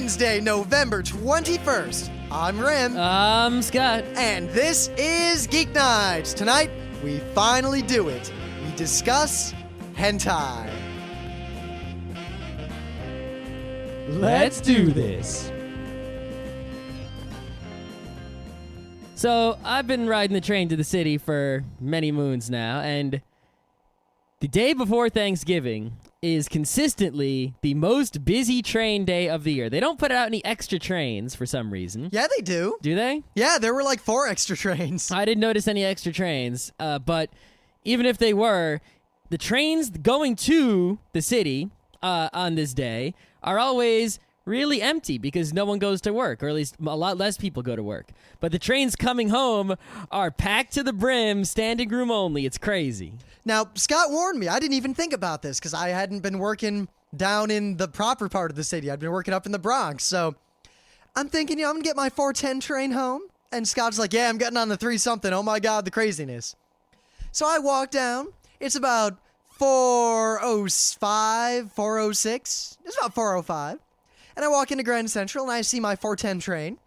Wednesday, November 21st. I'm Rim. I'm Scott. And this is Geeknights. Tonight, we finally do it. We discuss hentai. Let's do this. So, I've been riding the train to the city for many moons now, and the day before Thanksgiving is consistently the most busy train day of the year. They don't put out any extra trains for some reason. Yeah, they do. Do they? Yeah, there were like 4 extra trains. I didn't notice any extra trains, but even if they were, the trains going to the city on this day are always really empty because no one goes to work, or at least a lot less people go to work. But the trains coming home are packed to the brim, standing room only. It's crazy. Now, Scott warned me. I didn't even think about this because I hadn't been working down in the proper part of the city. I'd been working up in the Bronx. So I'm thinking, I'm going to get my 4:10 train home. And Scott's like, yeah, I'm getting on the 3-something. Oh my God, the craziness. So I walk down. It's about 4:05, 4:06. It's about 4:05. And I walk into Grand Central and I see my 4:10 train.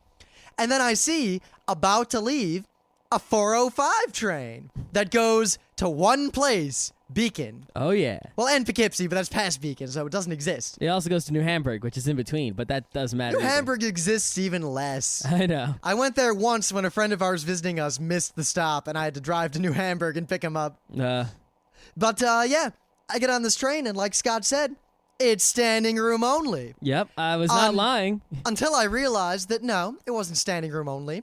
And then I see, about to leave, a 4:05 train that goes to one place, Beacon. Oh, yeah. Well, and Poughkeepsie, but that's past Beacon, so it doesn't exist. It also goes to New Hamburg, which is in between, but that doesn't matter. New Hamburg exists even less. I know. I went there once when a friend of ours visiting us missed the stop, and I had to drive to New Hamburg and pick him up. But, yeah, I get on this train, and like Scott said, it's standing room only. Yep, I was not lying. Until I realized that no, it wasn't standing room only.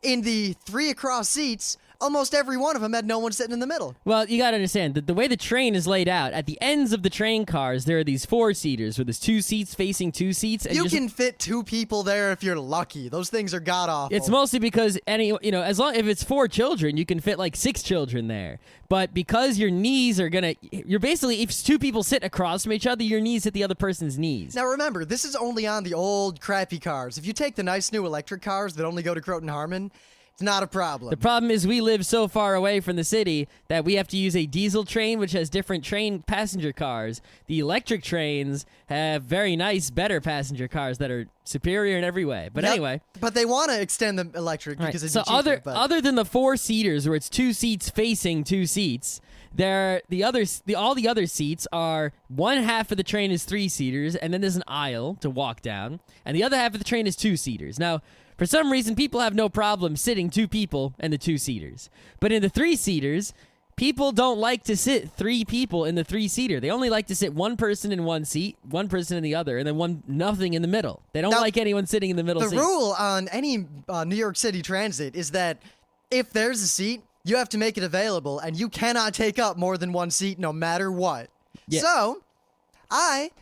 In the 3 across seats, almost every one of them had no one sitting in the middle. Well, you gotta understand that the way the train is laid out, at the ends of the train cars, there are these 4-seaters where there's 2 seats facing 2 seats. And you can fit 2 people there if you're lucky. Those things are god-awful. It's mostly because if it's 4 children, you can fit like 6 children there. But because your knees are you're basically, if 2 people sit across from each other, your knees hit the other person's knees. Now remember, this is only on the old crappy cars. If you take the nice new electric cars that only go to Croton Harmon, it's not a problem. The problem is we live so far away from the city that we have to use a diesel train, which has different train passenger cars. The electric trains have very nice, better passenger cars that are superior in every way. But anyway. But they want to extend the electric because it's cheaper. Other than the 4-seaters where it's 2 seats facing 2 seats, all the other seats are, one half of the train is 3-seaters, and then there's an aisle to walk down, and the other half of the train is 2-seaters. Now, for some reason, people have no problem sitting 2 people in the 2-seaters. But in the 3-seaters, people don't like to sit 3 people in the 3-seater. They only like to sit 1 person in one seat, 1 person in the other, and then nothing in the middle. They don't like anyone sitting in the middle seat. The rule on any New York City transit is that if there's a seat, you have to make it available, and you cannot take up more than 1 seat no matter what. Yeah. So, I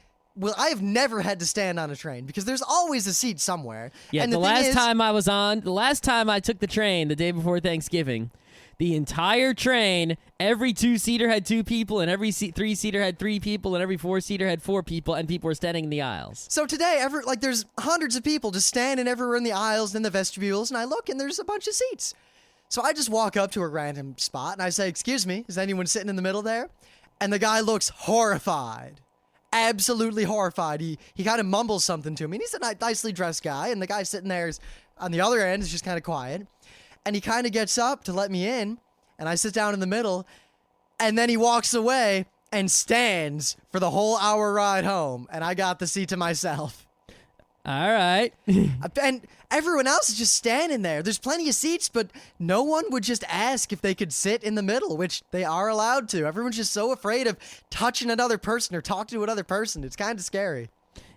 have never had to stand on a train because there's always a seat somewhere. Yeah, and the last time I took the train the day before Thanksgiving, the entire train, every 2-seater had 2 people, and every 3-seater had 3 people, and every 4-seater had 4 people, and people were standing in the aisles. So today, there's hundreds of people just standing everywhere in the aisles and in the vestibules, and I look, and there's a bunch of seats. So I just walk up to a random spot, and I say, "Excuse me, is anyone sitting in the middle there?" And the guy looks horrified. Absolutely horrified. He kind of mumbles something to me, and he's a nicely dressed guy, and the guy sitting there on the other end is just kind of quiet. And he kind of gets up to let me in, and I sit down in the middle, and then he walks away and stands for the whole hour ride home, and I got the seat to myself. All right. And everyone else is just standing there. There's plenty of seats, but no one would just ask if they could sit in the middle, which they are allowed to. Everyone's just so afraid of touching another person or talking to another person. It's kind of scary.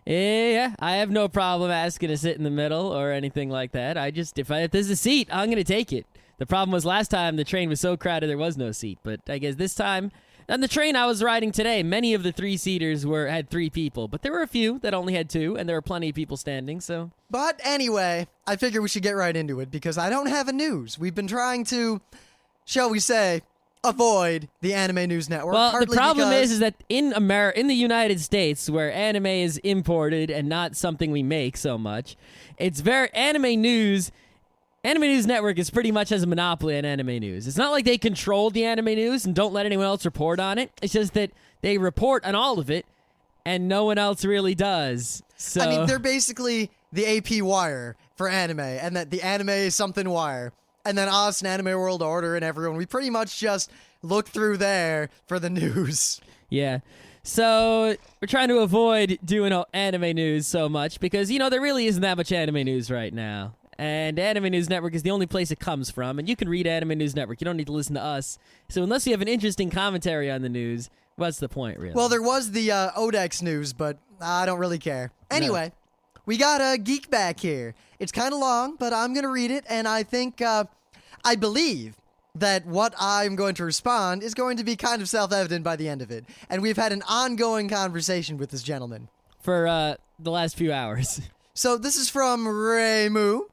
Yeah, I have no problem asking to sit in the middle or anything like that. If there's a seat, I'm going to take it. The problem was last time the train was so crowded there was no seat, but I guess this time, on the train I was riding today, many of the 3-seaters had 3 people, but there were a few that only had 2, and there were plenty of people standing, so. But anyway, I figure we should get right into it because I don't have a news. We've been trying to, shall we say, avoid the Anime News Network. Well, the problem is that in the United States, where anime is imported and not something we make so much, it's very Anime News Network is pretty much has a monopoly on anime news. It's not like they control the anime news and don't let anyone else report on it. It's just that they report on all of it, and no one else really does. So I mean, they're basically the AP wire for anime, and that the anime is something wire. And then us and Anime World Order and everyone, we pretty much just look through there for the news. Yeah. So we're trying to avoid doing anime news so much because, there really isn't that much anime news right now. And Anime News Network is the only place it comes from. And you can read Anime News Network. You don't need to listen to us. So unless you have an interesting commentary on the news, what's the point, really? Well, there was the Odex news, but I don't really care. Anyway, we got a GeekBack here. It's kind of long, but I'm going to read it, and I think, I believe that what I'm going to respond is going to be kind of self-evident by the end of it. And we've had an ongoing conversation with this gentleman. For the last few hours. So this is from Raymu.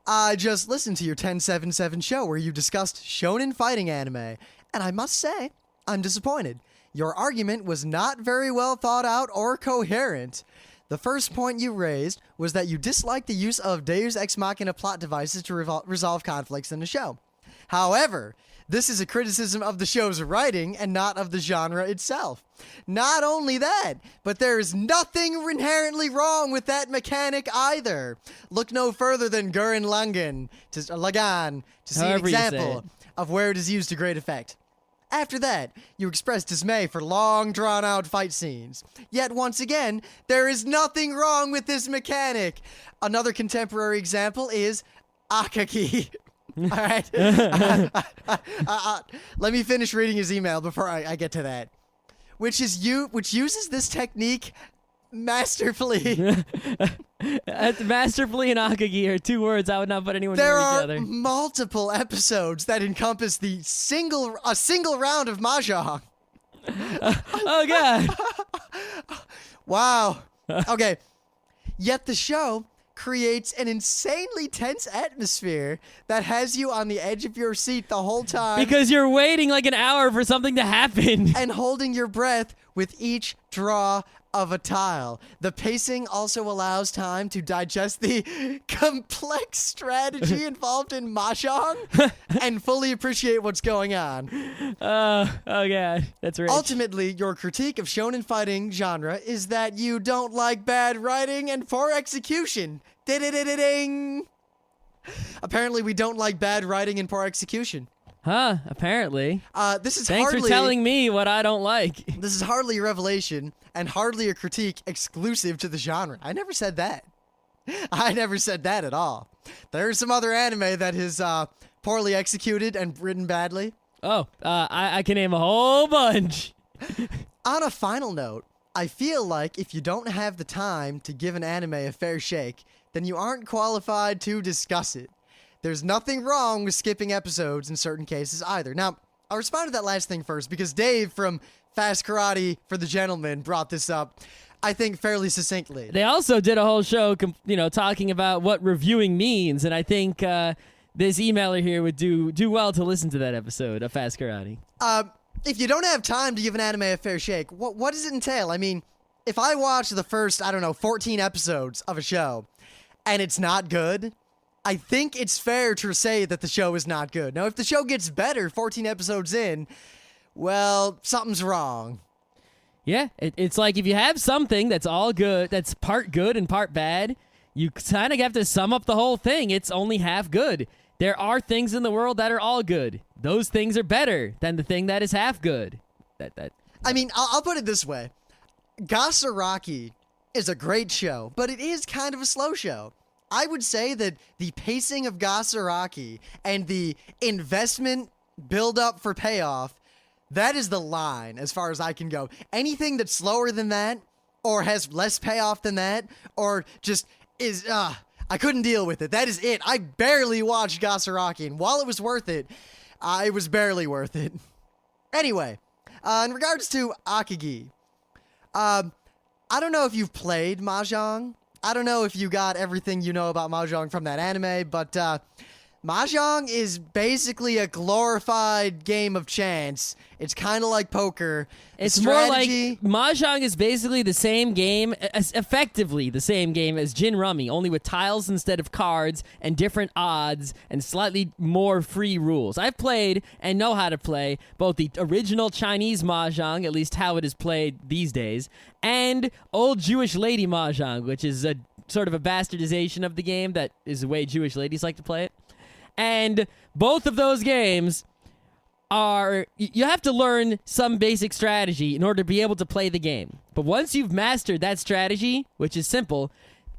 I just listened to your 1077 show where you discussed shonen fighting anime, and I must say, I'm disappointed. Your argument was not very well thought out or coherent. The first point you raised was that you disliked the use of Deus Ex Machina plot devices to resolve conflicts in the show. However, this is a criticism of the show's writing and not of the genre itself. Not only that, but there is nothing inherently wrong with that mechanic either. Look no further than Gurren Lagann to see an example of where it is used to great effect. After that, you expressed dismay for long, drawn-out fight scenes. Yet, once again, there is nothing wrong with this mechanic. Another contemporary example is Akagi. All right. Let me finish reading his email before I get to that. Which uses this technique masterfully. Masterfully and Akagi are two words I would not put anyone near each other. There are multiple episodes that encompass a single round of mahjong. Oh god. Wow. Okay. Yet the show creates an insanely tense atmosphere that has you on the edge of your seat the whole time. Because you're waiting like an hour for something to happen. And holding your breath with each draw of a tile. The pacing also allows time to digest the complex strategy involved in mahjong and fully appreciate what's going on. Oh god, that's rich. Ultimately, your critique of shonen fighting genre is that you don't like bad writing and poor execution. Ding. Apparently, we don't like bad writing and poor execution. Huh, apparently. Thanks for telling me what I don't like. This is hardly a revelation and hardly a critique exclusive to the genre. I never said that. I never said that at all. There's some other anime that is poorly executed and written badly. Oh, I can name a whole bunch. On a final note, I feel like if you don't have the time to give an anime a fair shake, then you aren't qualified to discuss it. There's nothing wrong with skipping episodes in certain cases either. Now, I'll respond to that last thing first because Dave from Fast Karate for the Gentleman brought this up, I think, fairly succinctly. They also did a whole show, talking about what reviewing means, and I think this emailer here would do well to listen to that episode of Fast Karate. If you don't have time to give an anime a fair shake, what does it entail? I mean, if I watch the first, 14 episodes of a show, and it's not good, I think it's fair to say that the show is not good. Now, if the show gets better 14 episodes in, well, something's wrong. Yeah, it's like if you have something that's all good, that's part good and part bad, you kind of have to sum up the whole thing. It's only half good. There are things in the world that are all good. Those things are better than the thing that is half good. I mean, I'll put it this way. Gasaraki is a great show, but it is kind of a slow show. I would say that the pacing of Gasaraki and the investment build-up for payoff, that is the line as far as I can go. Anything that's slower than that, or has less payoff than that, or just is, I couldn't deal with it. That is it. I barely watched Gasaraki, and while it was worth it, it was barely worth it. Anyway, in regards to Akagi, I don't know if you've played Mahjong. I don't know if you got everything you know about Mahjong from that anime, but Mahjong is basically a glorified game of chance. It's kind of like poker. It's more like Mahjong is basically the same game, effectively the same game as Gin Rummy, only with tiles instead of cards and different odds and slightly more free rules. I've played and know how to play both the original Chinese Mahjong, at least how it is played these days, and old Jewish lady Mahjong, which is sort of a bastardization of the game that is the way Jewish ladies like to play it. And both of those games are, you have to learn some basic strategy in order to be able to play the game. But once you've mastered that strategy, which is simple,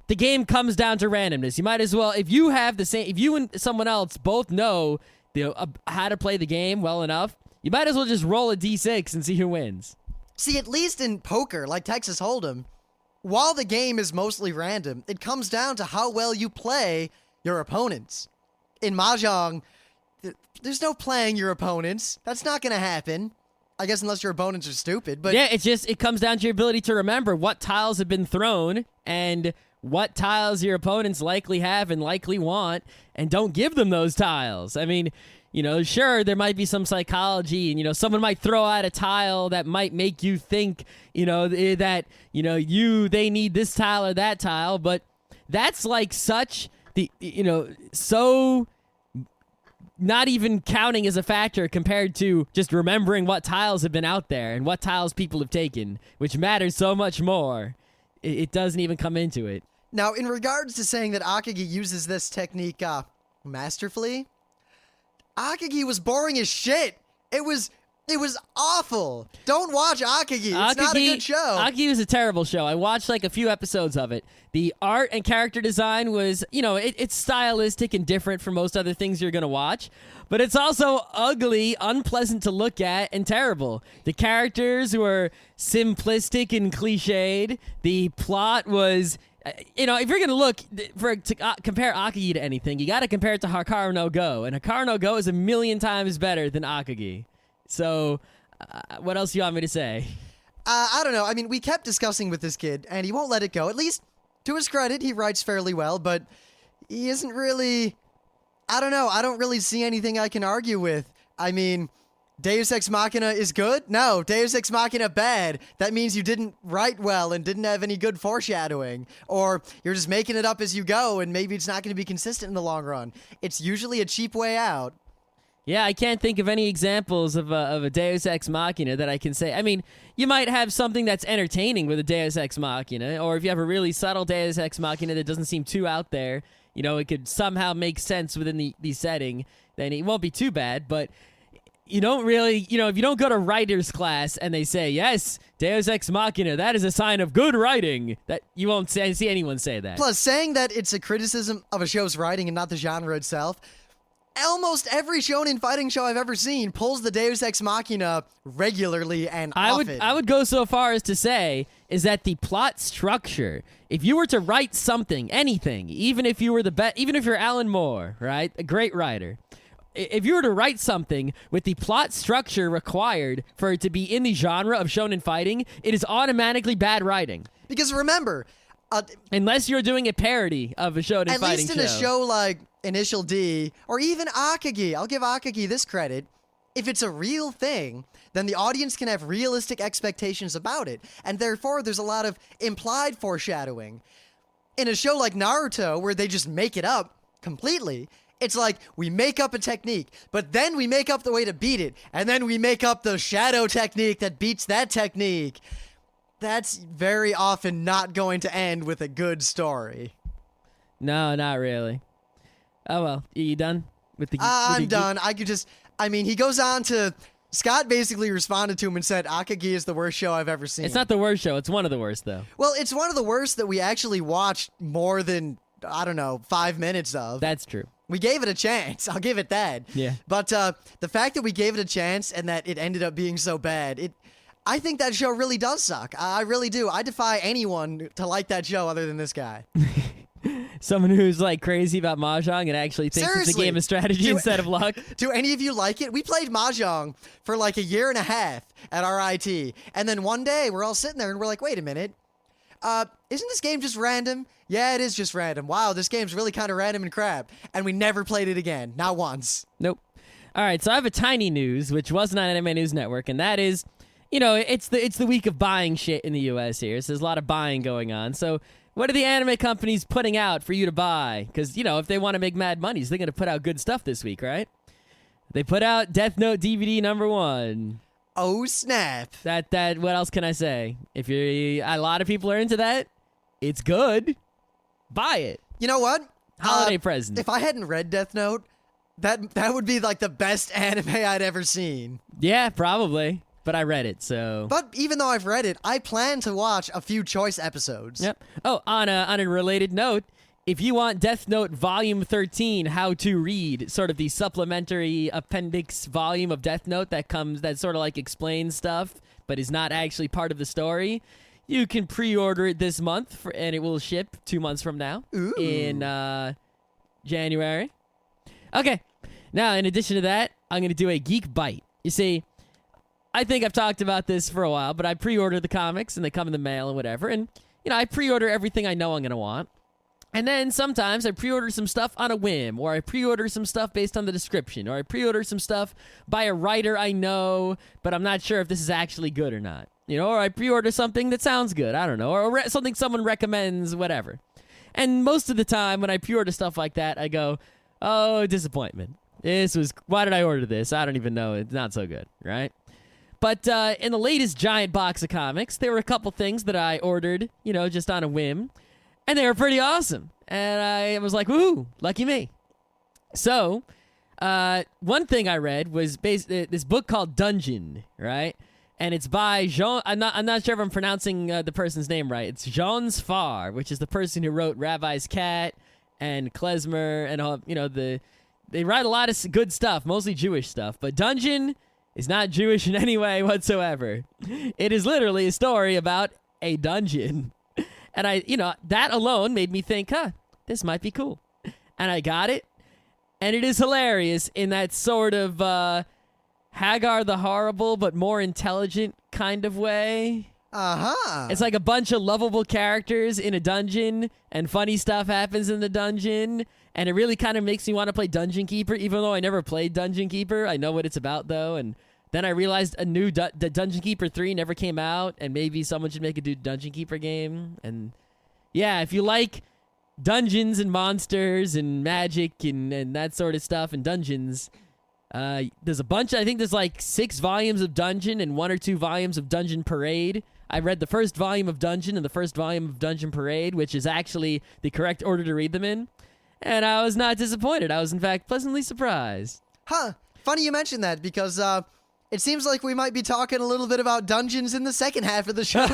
the game comes down to randomness. You might as well, if you and someone else both know how to play the game well enough, you might as well just roll a d6 and see who wins. See, at least in poker, like Texas Hold'em, while the game is mostly random, it comes down to how well you play your opponents. In Mahjong, there's no playing your opponents. That's not going to happen. I guess unless your opponents are stupid. But yeah, it comes down to your ability to remember what tiles have been thrown and what tiles your opponents likely have and likely want, and don't give them those tiles. I mean, sure, there might be some psychology, and, someone might throw out a tile that might make you think, that, they need this tile or that tile, but that's like such so not even counting as a factor compared to just remembering what tiles have been out there and what tiles people have taken, which matters so much more. It doesn't even come into it. Now, in regards to saying that Akagi uses this technique masterfully, Akagi was boring as shit. It was awful. Don't watch Akagi. It's not a good show. Akagi was a terrible show. I watched like a few episodes of it. The art and character design was, it's stylistic and different from most other things you're going to watch, but it's also ugly, unpleasant to look at, and terrible. The characters were simplistic and cliched. The plot was, if you're going to compare Akagi to anything, you got to compare it to Hikaru no Go, and Hikaru no Go is a million times better than Akagi. So, what else do you want me to say? I don't know. I mean, we kept discussing with this kid, and he won't let it go. At least, to his credit, he writes fairly well, but he isn't really... I don't know. I don't really see anything I can argue with. I mean, Deus Ex Machina is good? No. Deus Ex Machina bad. That means you didn't write well and didn't have any good foreshadowing. Or you're just making it up as you go, and maybe it's not going to be consistent in the long run. It's usually a cheap way out. Yeah, I can't think of any examples of a Deus Ex Machina that I can say. I mean, you might have something that's entertaining with a Deus Ex Machina, or if you have a really subtle Deus Ex Machina that doesn't seem too out there, it could somehow make sense within the setting, then it won't be too bad, but you don't really, if you don't go to writer's class and they say, yes, Deus Ex Machina, that is a sign of good writing, that you won't see anyone say that. Plus, saying that it's a criticism of a show's writing and not the genre itself, almost every shonen fighting show I've ever seen pulls the Deus Ex Machina regularly and often. I would go so far as to say is that the plot structure, if you were to write something, anything, even if you were even if you're Alan Moore, right, a great writer, if you were to write something with the plot structure required for it to be in the genre of shonen fighting, it is automatically bad writing. Because remember, unless you're doing a parody of a shonen fighting show. At least in a show like Initial D, or even Akagi, I'll give Akagi this credit, if it's a real thing, then the audience can have realistic expectations about it, and therefore there's a lot of implied foreshadowing. In a show like Naruto, where they just make it up completely, it's like, we make up a technique, but then we make up the way to beat it, and then we make up the shadow technique that beats that technique. That's very often not going to end with a good story. No, not really. Oh, well. Are you done with the I'm done. He goes on to... Scott basically responded to him and said, Akagi is the worst show I've ever seen. It's not the worst show. It's one of the worst, though. Well, it's one of the worst that we actually watched more than, 5 minutes of. That's true. We gave it a chance. I'll give it that. Yeah. But the fact that we gave it a chance and that it ended up being so bad, I think that show really does suck. I really do. I defy anyone to like that show other than this guy. Someone who's like crazy about Mahjong and actually thinks it's a game of strategy instead of luck. Do any of you like it? We played Mahjong for like a year and a half at RIT. And then one day we're all sitting there and we're like, wait a minute. Isn't this game just random? Yeah, it is just random. Wow, this game's really kind of random and crap. And we never played it again. Not once. Nope. All right, so I have a tiny news, which wasn't on Anime News Network, and that is, it's the week of buying shit in the U.S. here. So there's a lot of buying going on. So what are the anime companies putting out for you to buy? Because, if they want to make mad money, they're going to put out good stuff this week, right? They put out Death Note DVD #1. Oh, snap. That what else can I say? If a lot of people are into that, it's good. Buy it. You know what? Holiday present. If I hadn't read Death Note, that would be like the best anime I'd ever seen. Yeah, probably. But I read it, so. But even though I've read it, I plan to watch a few choice episodes. Yep. Oh, on a related note, if you want Death Note Volume 13, How to Read, sort of the supplementary appendix volume of Death Note that sort of like explains stuff, but is not actually part of the story, you can pre-order it this month, and it will ship 2 months from now in January. Okay. Now, in addition to that, I'm going to do a GeekBite. You see, I think I've talked about this for a while, but I pre-order the comics, and they come in the mail and whatever, and, I pre-order everything I know I'm going to want. And then sometimes I pre-order some stuff on a whim, or I pre-order some stuff based on the description, or I pre-order some stuff by a writer I know, but I'm not sure if this is actually good or not. Or I pre-order something that sounds good, I don't know, or something someone recommends, whatever. And most of the time when I pre-order stuff like that, I go, oh, disappointment. Why did I order this? I don't even know. It's not so good, right? But in the latest giant box of comics, there were a couple things that I ordered, just on a whim. And they were pretty awesome. And I was like, woohoo, lucky me. So, one thing I read was this book called Dungeon, right? And it's by Jean, I'm not sure if I'm pronouncing the person's name right. It's Jean Sfar, which is the person who wrote Rabbi's Cat and Klezmer and all, they write a lot of good stuff, mostly Jewish stuff. But Dungeon is not Jewish in any way whatsoever. It is literally a story about a dungeon. And that alone made me think, this might be cool. And I got it. And it is hilarious in that sort of Hagar the Horrible, but more intelligent kind of way. Uh-huh. It's like a bunch of lovable characters in a dungeon, and funny stuff happens in the dungeon. And it really kind of makes me want to play Dungeon Keeper, even though I never played Dungeon Keeper. I know what it's about, though, and then I realized the Dungeon Keeper 3 never came out, and maybe someone should make a Dungeon Keeper game. And yeah, if you like dungeons and monsters and magic and that sort of stuff and dungeons, there's a bunch. I think there's like 6 volumes of Dungeon and 1 or 2 volumes of Dungeon Parade. I read the first volume of Dungeon and the first volume of Dungeon Parade, which is actually the correct order to read them in. And I was not disappointed. I was, in fact, pleasantly surprised. Huh. Funny you mentioned that, because it seems like we might be talking a little bit about dungeons in the second half of the show,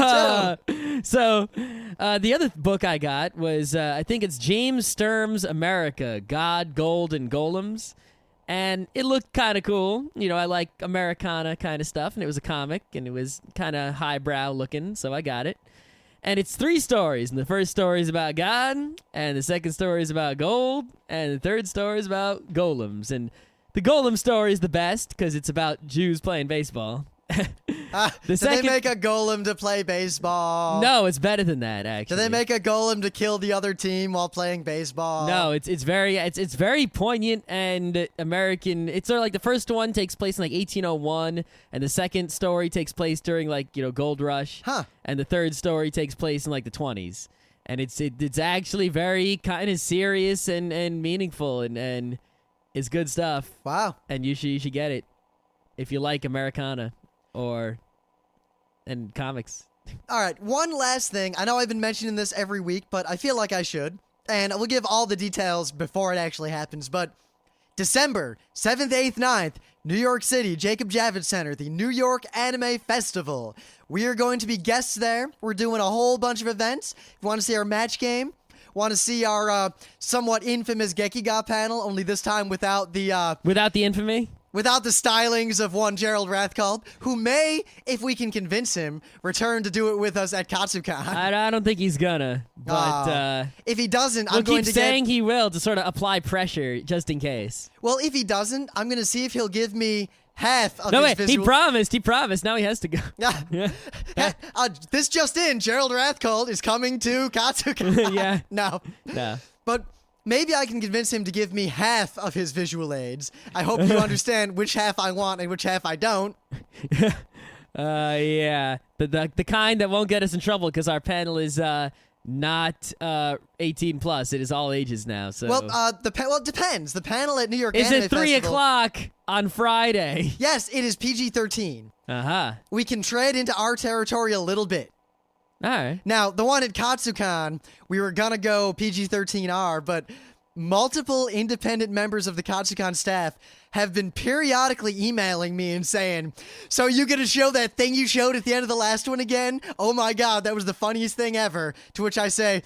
too. So, the other book I got was, I think it's James Sturm's America, God, Gold, and Golems. And it looked kind of cool. I like Americana kind of stuff, and it was a comic, and it was kind of highbrow looking, so I got it. And it's 3 stories, and the first story is about God, and the second story is about gold, and the third story is about golems. And the golem story is the best, because it's about Jews playing baseball. Do they make a golem to play baseball? No, it's better than that, actually. Do they make a golem to kill the other team while playing baseball? No, it's very poignant and American. It's sort of like the first one takes place in like 1801, and the second story takes place during like Gold Rush. Huh. And the third story takes place in like the 20s, and it's actually very kind of serious and meaningful and it's good stuff. Wow. And you should get it if you like Americana and comics. All right, one last thing. I know I've been mentioning this every week, but I feel like I should. And we'll give all the details before it actually happens. But December 7th, 8th, 9th, New York City, Jacob Javits Center, the New York Anime Festival. We are going to be guests there. We're doing a whole bunch of events. If you want to see our match game, want to see our somewhat infamous Gekiga panel, only this time without the... Without the infamy? Without the stylings of one Gerald Rathkalb, who may, if we can convince him, return to do it with us at Katsukan. I don't think he's gonna, but if he doesn't, we'll I'm going keep to saying he will to sort of apply pressure just in case. Well, if he doesn't, I'm going to see if he'll give me half of no, his wait, visual... He promised. Now he has to go. This just in, Gerald Rathkalb is coming to Katsukan. Yeah. No. But... maybe I can convince him to give me half of his visual aids. I hope you understand which half I want and which half I don't. Yeah. The kind that won't get us in trouble because our panel is not 18 plus. It is all ages now. So well, it depends. The panel at New York is Anime at 3 Festival, o'clock on Friday. Yes, it is PG-13. Uh-huh. We can tread into our territory a little bit. All right. Now, the one at Katsucon, we were gonna go PG-13R, but multiple independent members of the Katsucon staff have been periodically emailing me and saying, so you gonna show that thing you showed at the end of the last one again? Oh my god, that was the funniest thing ever. To which I say,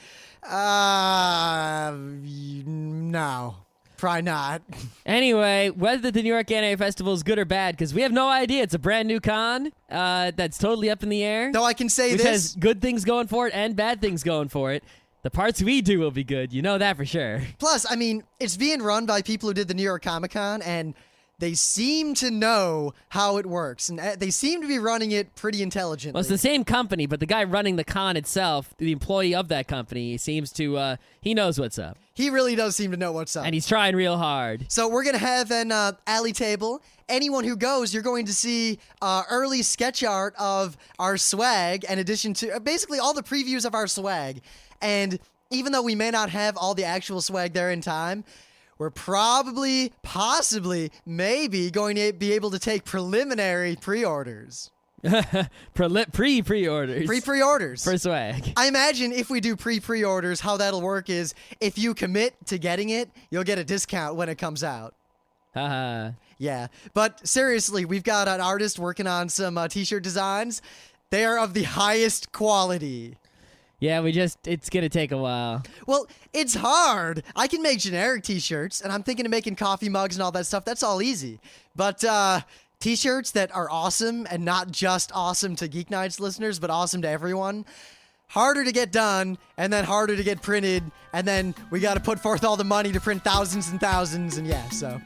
no. Probably not. Anyway, whether the New York Anime Festival is good or bad, because we have no idea. It's a brand new con that's totally up in the air. Though I can say which this. has good things going for it and bad things going for it. The parts we do will be good. You know that for sure. Plus, I mean, it's being run by people who did the New York Comic Con, and they seem to know how it works, and they seem to be running it pretty intelligently. Well, it's the same company, but the guy running the con itself, the employee of that company, seems to, he knows what's up. He really does seem to know what's up. And he's trying real hard. So we're going to have an alley table. Anyone who goes, you're going to see early sketch art of our swag, in addition to basically all the previews of our swag. And even though we may not have all the actual swag there in time, we're probably, possibly, maybe going to be able to take preliminary pre-orders. Pre-orders. Pre-orders. For swag. I imagine if we do pre-orders, how that'll work is if you commit to getting it, you'll get a discount when it comes out. Haha. Yeah, but seriously, we've got an artist working on some t-shirt designs. They are of the highest quality. Yeah, it's gonna take a while. Well, it's hard. I can make generic t-shirts, and I'm thinking of making coffee mugs and all that stuff. That's all easy. But t-shirts that are awesome, and not just awesome to Geeknights listeners, but awesome to everyone, harder to get done, and then harder to get printed, and then we got to put forth all the money to print thousands and thousands, and yeah, so...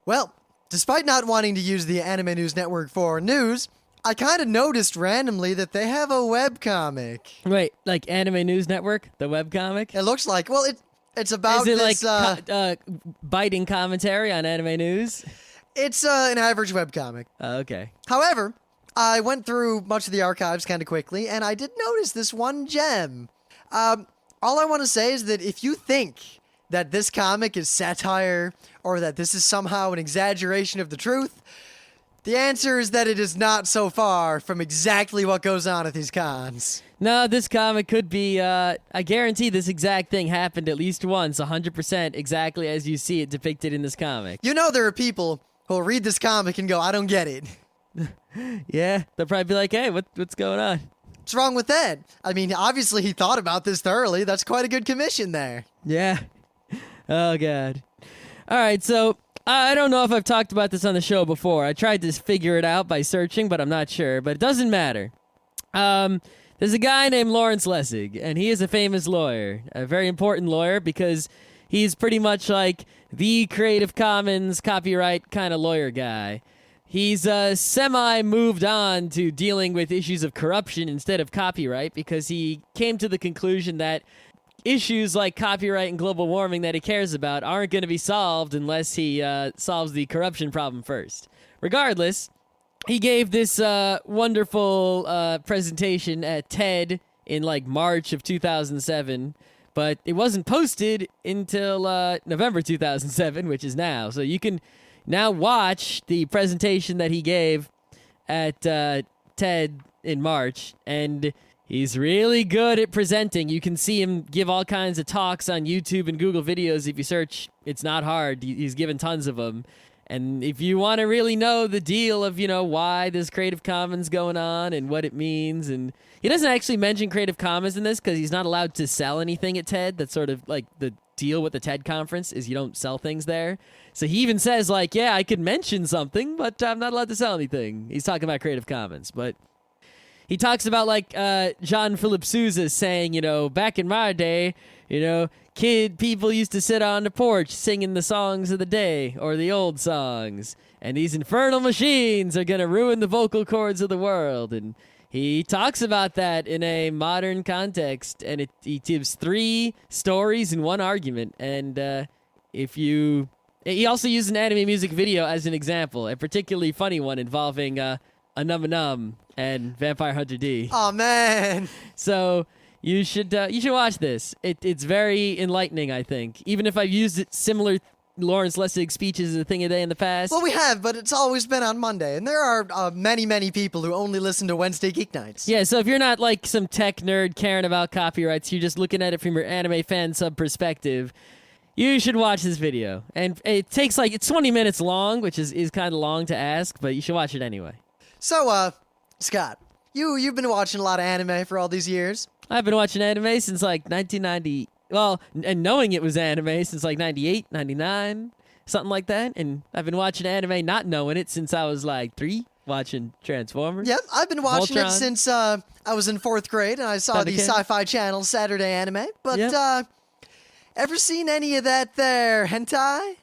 Well, despite not wanting to use the Anime News Network for news, I kind of noticed randomly that they have a webcomic. Wait, like Anime News Network, the webcomic? It looks like, well, it's about Is it this... like biting commentary on anime news? It's an average webcomic. Okay. However, I went through much of the archives kind of quickly, and I did notice this one gem. All I want to say is that if you think that this comic is satire, or that this is somehow an exaggeration of the truth, the answer is that it is not so far from exactly what goes on at these cons. No, this comic could be, I guarantee this exact thing happened at least once, 100% exactly as you see it depicted in this comic. You know there are people who will read this comic and go, I don't get it. Yeah, they'll probably be like, hey, what's going on? What's wrong with that? I mean, obviously he thought about this thoroughly. That's quite a good commission there. Yeah. Oh, God. All right, so I don't know if I've talked about this on the show before. I tried to figure it out by searching, but I'm not sure. But it doesn't matter. There's a guy named Lawrence Lessig, and he is a famous lawyer, a very important lawyer, because he's pretty much like the Creative Commons copyright kind of lawyer guy. He's semi-moved on to dealing with issues of corruption instead of copyright because he came to the conclusion that issues like copyright and global warming that he cares about aren't going to be solved unless he solves the corruption problem first. Regardless, he gave this wonderful presentation at TED in like March of 2007, but it wasn't posted until November 2007, which is now. So you can now watch the presentation that he gave at TED in March, and he's really good at presenting. You can see him give all kinds of talks on YouTube and Google videos. If you search, it's not hard. He's given tons of them. And if you want to really know the deal of, why there's Creative Commons going on and what it means, and he doesn't actually mention Creative Commons in this because he's not allowed to sell anything at TED. That's sort of like the deal with the TED conference is you don't sell things there. So he even says like, yeah, I could mention something, but I'm not allowed to sell anything. He's talking about Creative Commons, but he talks about like Jean-Philippe Sousa saying, back in my day, people used to sit on the porch singing the songs of the day or the old songs, and these infernal machines are going to ruin the vocal cords of the world. And he talks about that in a modern context, and he gives 3 stories in one argument. And he also used an anime music video as an example, a particularly funny one involving a Num Num and Vampire Hunter D. Oh man! So you should watch this. It's very enlightening, I think. Even if I've used similar Lawrence Lessig speeches a thing a day in the past. Well, we have, but it's always been on Monday, and there are many, many people who only listen to Wednesday Geek Nights. Yeah, so if you're not like some tech nerd caring about copyrights, you're just looking at it from your anime fan sub perspective, you should watch this video. And it takes it's 20 minutes long, which is kind of long to ask, but you should watch it anyway. So, Scott, you've been watching a lot of anime for all these years. I've been watching anime since like 1990. Well, and knowing it was anime since like 98, 99, something like that. And I've been watching anime not knowing it since I was like 3, watching Transformers. Yep, I've been watching Voltron. it since I was in 4th grade, and I saw the Thundercat. Sci-Fi Channel Saturday anime. But, Yep. Ever seen any of that there hentai?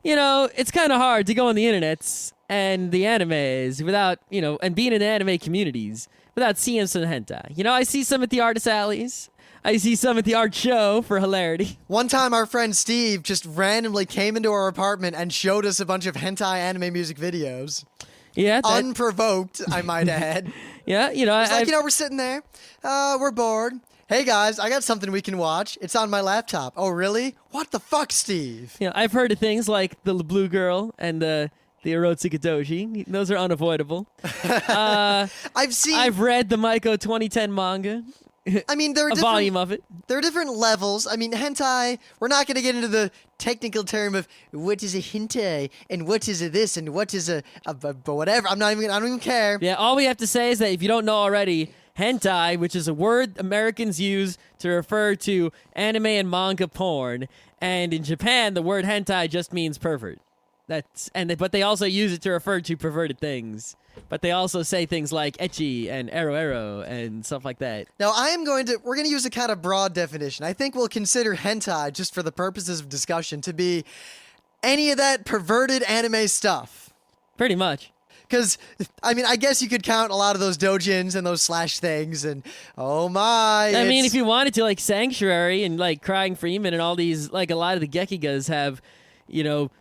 You know, it's kind of hard to go on the internets and the animes without, and being in anime communities without seeing some hentai. You know, I see some at the artist alleys. I see some at the art show for hilarity. One time our friend Steve just randomly came into our apartment and showed us a bunch of hentai anime music videos. Yeah, Unprovoked, I might add. yeah, It's like, we're sitting there, we're bored. Hey guys, I got something we can watch. It's on my laptop. Oh, really? What the fuck, Steve? I've heard of things like the Blue Girl and the Erotsuka Doji. Those are unavoidable. I've read the Maiko 2010 manga. I mean, there are A volume of it. There are different levels. I mean, hentai, we're not going to get into the technical term of what is a hentai and what is a this and what is a whatever. I don't even care. Yeah, all we have to say is that if you don't know already, hentai, which is a word Americans use to refer to anime and manga porn, and in Japan, the word hentai just means pervert. But they also use it to refer to perverted things. But they also say things like ecchi and ero and stuff like that. Now, we're going to use a kind of broad definition. I think we'll consider hentai, just for the purposes of discussion, to be any of that perverted anime stuff. Pretty much. Because, I mean, I guess you could count a lot of those dojins and those slash things, and oh my. I mean, if you wanted to, like Sanctuary and like Crying Freeman and all these, like a lot of the Gekigas have,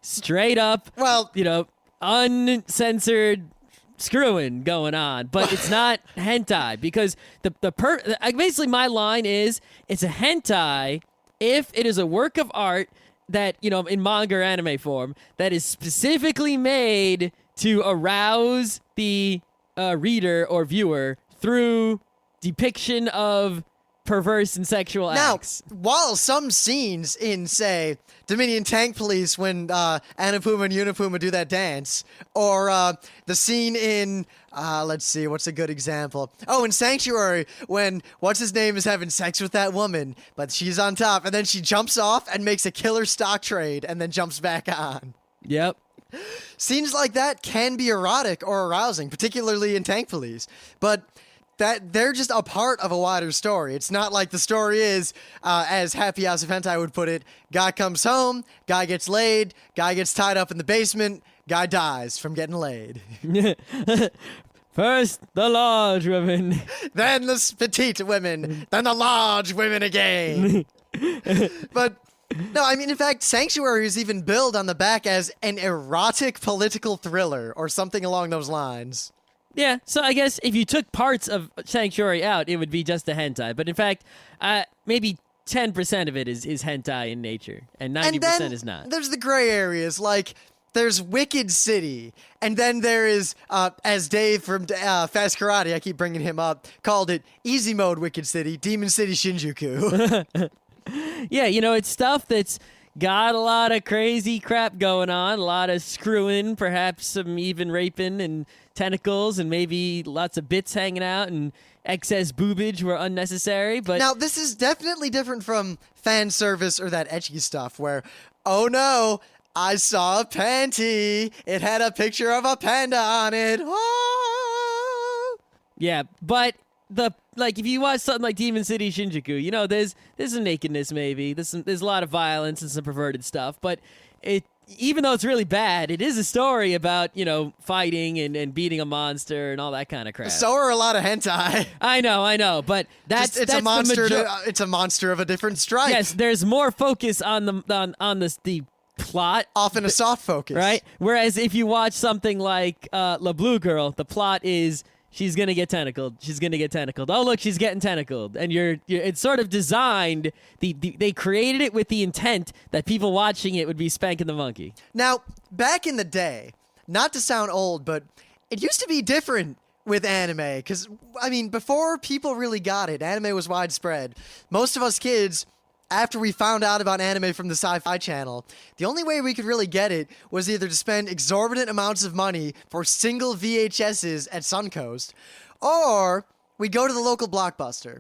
straight up, uncensored screwing going on, but it's not hentai because basically my line is it's a hentai if it is a work of art that in manga or anime form that is specifically made to arouse the reader or viewer through depiction of perverse and sexual acts. Now, while some scenes in, say, Dominion Tank Police when Annapuma and Unipuma do that dance, or the scene in, let's see, what's a good example? Oh, in Sanctuary when what's-his-name is having sex with that woman, but she's on top, and then she jumps off and makes a killer stock trade and then jumps back on. Yep. Scenes like that can be erotic or arousing, particularly in Tank Police, but that they're just a part of a wider story. It's not like the story is, as Happy House of Hentai would put it, guy comes home, guy gets laid, guy gets tied up in the basement, guy dies from getting laid. First, the large women. Then the petite women. Then the large women again. But, no, I mean, in fact, Sanctuary is even billed on the back as an erotic political thriller or something along those lines. Yeah, so I guess if you took parts of Sanctuary out, it would be just a hentai. But in fact, maybe 10% of it is hentai in nature, and 90% is not. There's the gray areas, like there's Wicked City, and then there is, as Dave from Fast Karate, I keep bringing him up, called it Easy Mode Wicked City, Demon City Shinjuku. Yeah, it's stuff that's got a lot of crazy crap going on, a lot of screwing, perhaps some even raping and tentacles, and maybe lots of bits hanging out and excess boobage were unnecessary. But now, this is definitely different from fan service or that ecchi stuff where, oh no, I saw a panty. It had a picture of a panda on it. Oh! Yeah, but if you watch something like Demon City Shinjuku, there's some nakedness maybe. There's a lot of violence and some perverted stuff, but even though it's really bad, it is a story about, fighting and beating a monster and all that kind of crap. So are a lot of hentai. I know, but that's a monster. It's a monster of a different stripe. Yes, there's more focus on the plot. Often a soft focus. Right? Whereas if you watch something like La Blue Girl, the plot is she's gonna get tentacled. She's gonna get tentacled. Oh, look, she's getting tentacled. And it's sort of designed. They created it with the intent that people watching it would be spanking the monkey. Now, back in the day, not to sound old, but it used to be different with anime. Because, I mean, before people really got it, anime was widespread. Most of us kids, after we found out about anime from the Sci-Fi Channel, the only way we could really get it was either to spend exorbitant amounts of money for single VHSs at Suncoast, or we'd go to the local Blockbuster.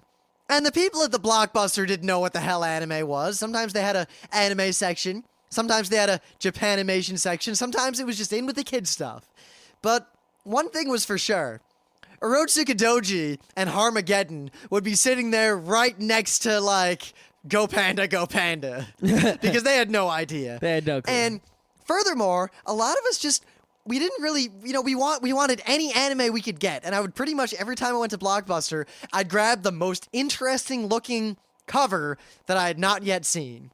And the people at the Blockbuster didn't know what the hell anime was. Sometimes they had a anime section. Sometimes they had a Japanimation section. Sometimes it was just in with the kid stuff. But one thing was for sure. Orotsuka Doji and Harmageddon would be sitting there right next to, like, Go Panda, Go Panda. Because they had no idea. They had no clue. And furthermore, a lot of us just, we didn't really, we wanted any anime we could get. And I would pretty much, every time I went to Blockbuster, I'd grab the most interesting looking cover that I had not yet seen.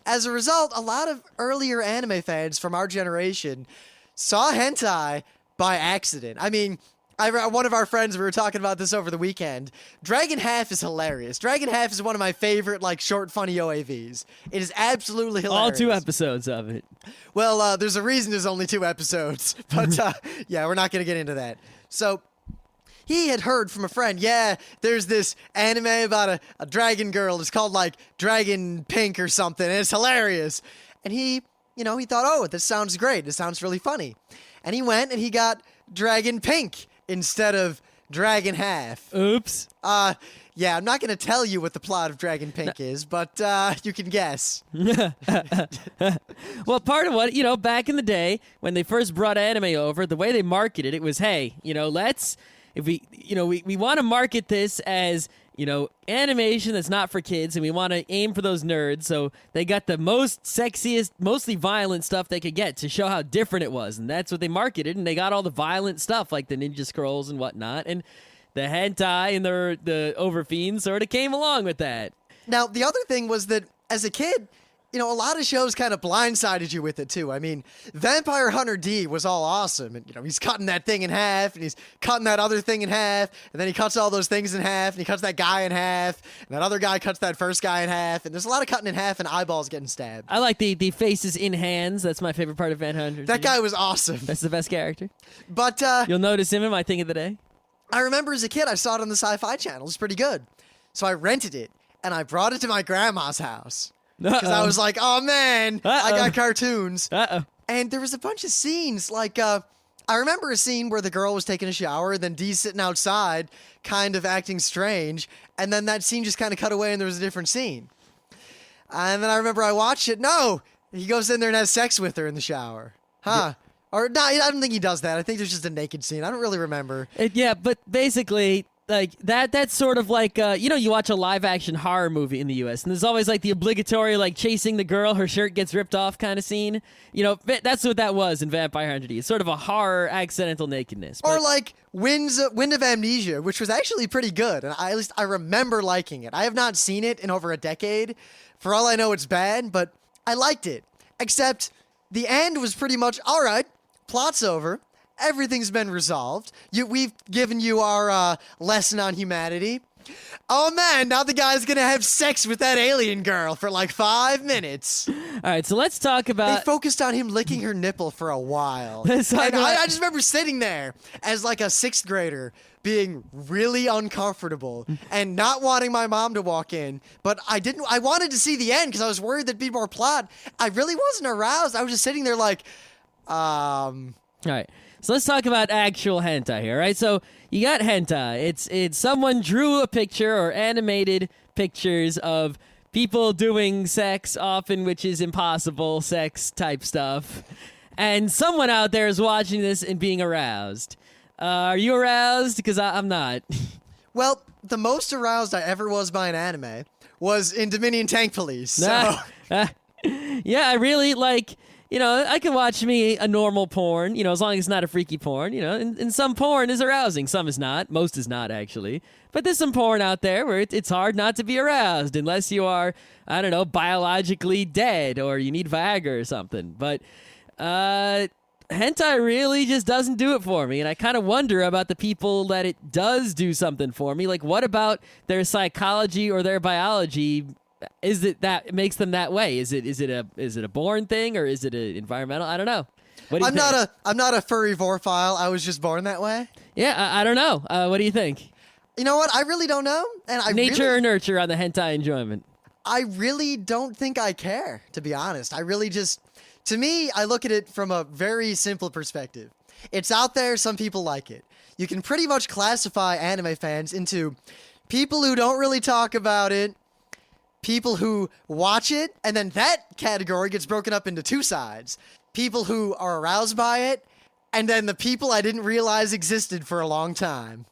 As a result, a lot of earlier anime fans from our generation saw hentai by accident. I mean, one of our friends, we were talking about this over the weekend. Dragon Half is hilarious. Dragon Half is one of my favorite, like, short, funny OAVs. It is absolutely hilarious. All 2 episodes of it. Well, there's a reason there's only 2 episodes. But, yeah, we're not going to get into that. So, he had heard from a friend, yeah, there's this anime about a dragon girl. It's called, like, Dragon Pink or something, and it's hilarious. And he thought, oh, this sounds great. This sounds really funny. And he went and he got Dragon Pink instead of Dragon Half. Oops. Yeah, I'm not going to tell you what the plot of Dragon Pink is, but you can guess. Well, part of what, back in the day, when they first brought anime over, the way they marketed it was, hey, we want to market this as, animation that's not for kids, and we want to aim for those nerds, so they got the most sexiest, mostly violent stuff they could get to show how different it was, and that's what they marketed, and they got all the violent stuff, like the ninja scrolls and whatnot, and the hentai and the overfiends sort of came along with that. Now, the other thing was that, as a kid, a lot of shows kind of blindsided you with it, too. I mean, Vampire Hunter D was all awesome. And, he's cutting that thing in half, and he's cutting that other thing in half, and then he cuts all those things in half, and he cuts that guy in half, and that other guy cuts that first guy in half, and there's a lot of cutting in half and eyeballs getting stabbed. I like the faces in hands. That's my favorite part of Vampire Hunter D. That guy was awesome. That's the best character. But, you'll notice him in my thing of the day. I remember as a kid, I saw it on the Sci-Fi Channel. It's pretty good. So I rented it, and I brought it to my grandma's house. Because I was like, oh, man, I got cartoons. And there was a bunch of scenes. Like, I remember a scene where the girl was taking a shower, then Dee's sitting outside, kind of acting strange. And then that scene just kind of cut away, and there was a different scene. And then I remember I watched it. No, he goes in there and has sex with her in the shower. Huh. Or, no, I don't think he does that. I think there's just a naked scene. I don't really remember. Yeah, but basically, like, that's sort of like, you watch a live-action horror movie in the U.S., and there's always, like, the obligatory, like, chasing the girl, her shirt gets ripped off kind of scene. That's what that was in Vampire Hunter D. It's sort of a horror accidental nakedness. Or, like, Wind of Amnesia, which was actually pretty good, and at least I remember liking it. I have not seen it in over a decade. For all I know, it's bad, but I liked it. Except the end was pretty much, all right, plot's over. Everything's been resolved. We've given you our lesson on humanity. Oh, man, now the guy's going to have sex with that alien girl for like 5 minutes. All right, so let's talk about... They focused on him licking her nipple for a while. Let's talk and about... I just remember sitting there as like a 6th grader being really uncomfortable and not wanting my mom to walk in. But I wanted to see the end because I was worried there'd be more plot. I really wasn't aroused. I was just sitting there like, All right. So let's talk about actual hentai here, right? So you got hentai. It's someone drew a picture or animated pictures of people doing sex, often which is impossible sex type stuff. And someone out there is watching this and being aroused. Are you aroused? Because I'm not. Well, the most aroused I ever was by an anime was in Dominion Tank Police. So. Yeah, I really like... I can watch me a normal porn, as long as it's not a freaky porn, and some porn is arousing. Some is not. Most is not, actually. But there's some porn out there where it's hard not to be aroused unless you are, I don't know, biologically dead or you need Viagra or something. But hentai really just doesn't do it for me, and I kind of wonder about the people that it does do something for me. Like, what about their psychology or their biology? Is it that makes them that way? Is it a born thing, or is it an environmental? I don't know. What do you think? I'm not a furry vorphile. I was just born that way. Yeah, I don't know. What do you think? You know what? I really don't know. And Nature or nurture on the hentai enjoyment? I really don't think I care, to be honest. To me, I look at it from a very simple perspective. It's out there, some people like it. You can pretty much classify anime fans into people who don't really talk about it, people who watch it, and then that category gets broken up into two sides. People who are aroused by it, and then the people I didn't realize existed for a long time.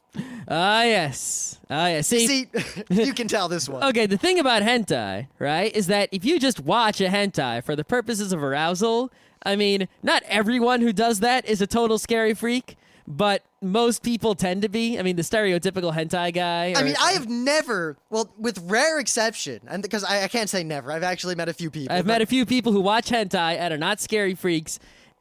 Yes. See, you can tell this one. Okay, the thing about hentai, right, is that if you just watch a hentai for the purposes of arousal, I mean, not everyone who does that is a total scary freak, but most people tend to be. I mean, the stereotypical hentai guy. I mean, I have never, well, with rare exception, and because I can't say never, I've actually met a few people. I've met a few people who watch hentai and are not scary freaks,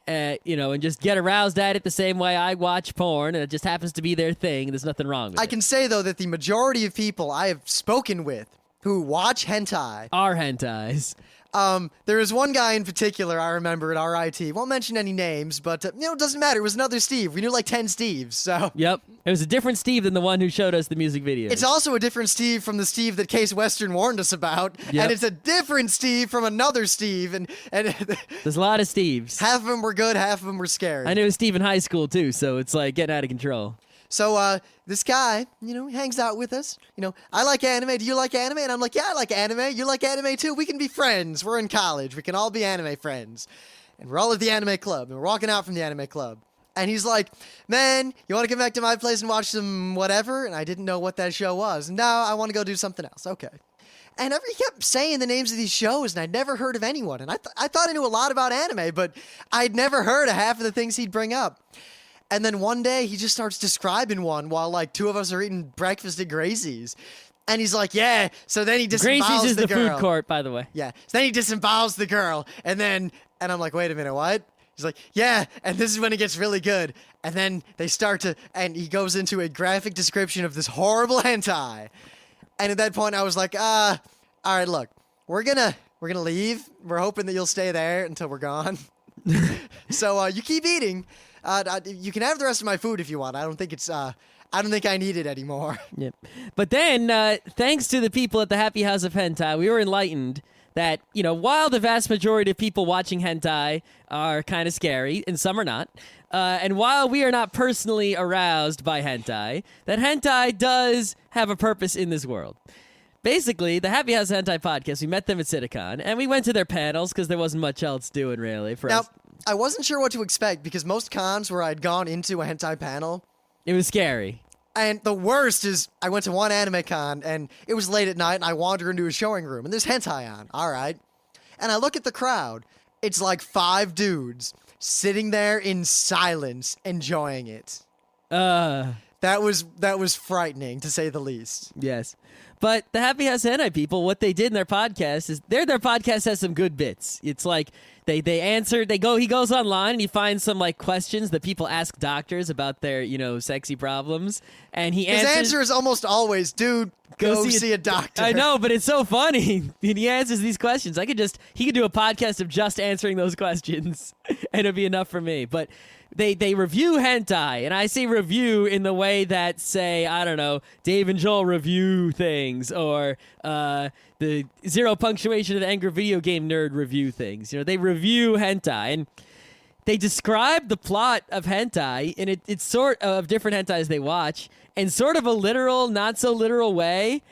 and just get aroused at it the same way I watch porn, and it just happens to be their thing. There's nothing wrong with it. I can say, though, that the majority of people I have spoken with who watch hentai are hentais. There was one guy in particular I remember at RIT. Won't mention any names, but it doesn't matter. It was another Steve. We knew like 10 Steves, so. Yep. It was a different Steve than the one who showed us the music video. It's also a different Steve from the Steve that Case Western warned us about, Yep. and it's a different Steve from another Steve, and There's a lot of Steves. half of them were good, half of them were scary. I knew Steve in high school too, so it's like getting out of control. So, this guy, he hangs out with us. I like anime. Do you like anime? And I'm like, yeah, I like anime. You like anime too? We can be friends. We're in college. We can all be anime friends. And we're all at the anime club. And we're walking out from the anime club. And he's like, man, you want to come back to my place and watch some whatever? And I didn't know what that show was. No, I want to go do something else. Okay. And he kept saying the names of these shows, and I'd never heard of anyone. And I thought I knew a lot about anime, but I'd never heard of half of the things he'd bring up. And then one day, he just starts describing one while, like, two of us are eating breakfast at Gracie's. And he's like, yeah, so then he disembowels the girl. Gracie's is the food court, by the way. Yeah. So then he disembowels the girl. And I'm like, wait a minute, what? He's like, yeah, and this is when it gets really good. And then they start to, and he goes into a graphic description of this horrible hentai. And at that point, I was like, all right, look, we're gonna leave. We're hoping that you'll stay there until we're gone. So you keep eating. You can have the rest of my food if you want. I don't think I need it anymore. Yep. But then, thanks to the people at the Happy House of Hentai, we were enlightened that, while the vast majority of people watching hentai are kind of scary, and some are not, and while we are not personally aroused by hentai, that hentai does have a purpose in this world. Basically, the Happy House Hentai podcast, we met them at CitaCon, and we went to their panels because there wasn't much else doing, really, for us. I wasn't sure what to expect because most cons where I'd gone into a hentai panel, it was scary. And the worst is I went to one anime con and it was late at night and I wander into a showing room and there's hentai on. All right. And I look at the crowd. It's like 5 dudes sitting there in silence enjoying it. That was frightening to say the least. Yes. But the Happy House Hentai people, what they did in their podcast is their podcast has some good bits. It's like he goes online and he finds some like questions that people ask doctors about their, sexy problems. And his answer is almost always, dude, go see a doctor. I know, but it's so funny. And he answers these questions. He could do a podcast of just answering those questions and it'd be enough for me. But They review hentai, and I say review in the way that, say, I don't know, Dave and Joel review things, or the Zero Punctuation of the Angry Video Game Nerd review things. They review hentai, and they describe the plot of hentai, and it's sort of different hentais they watch, in sort of a literal, not so literal way.